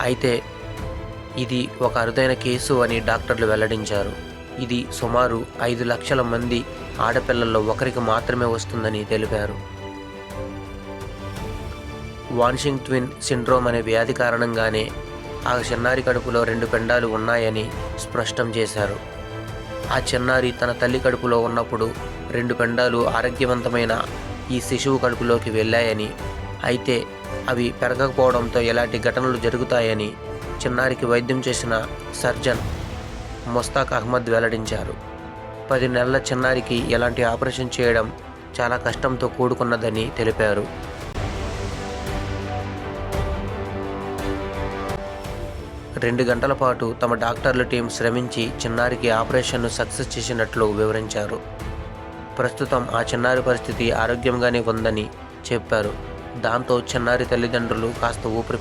అయితే ఇది ఒక అరుదైన కేసు అని డాక్టర్లు వెల్లడించారు. ఇది సుమారు 5 లక్షల మంది ఆడపిల్లల్లో ఒకరికి మాత్రమే వస్తుందని తెలిపారు. వాన్షింగ్ ట్విన్ సిండ్రోమ్ అనే వ్యాధి కారణంగానే ఆ చిన్నారి కడుపులో 2 పిండాలు ఉన్నాయని స్పష్టం చేశారు. ఆ చిన్నారి తన తల్లి కడుపులో ఉన్నప్పుడు 2 పిండాలు ఆరోగ్యవంతమైన ఈ శిశువు కడుపులోకి వెళ్ళాయని, అయితే అవి పెరగకపోవడంతో ఇలాంటి ఘటనలు జరుగుతాయని చిన్నారికి వైద్యం చేసిన సర్జన్ ముస్తాక్ అహ్మద్ వెల్లడించారు. 10 నెలల చిన్నారికి ఎలాంటి ఆపరేషన్ చేయడం చాలా కష్టంతో కూడుకున్నదని తెలిపారు. 2 గంటల పాటు తమ డాక్టర్ల టీం శ్రమించి చిన్నారికి ఆపరేషన్ను సక్సెస్ చేసినట్లు వివరించారు. ప్రస్తుతం ఆ చిన్నారి పరిస్థితి ఆరోగ్యంగానే ఉందని చెప్పారు. దాంతో చిన్నారి తల్లిదండ్రులు కాస్త ఊపిరి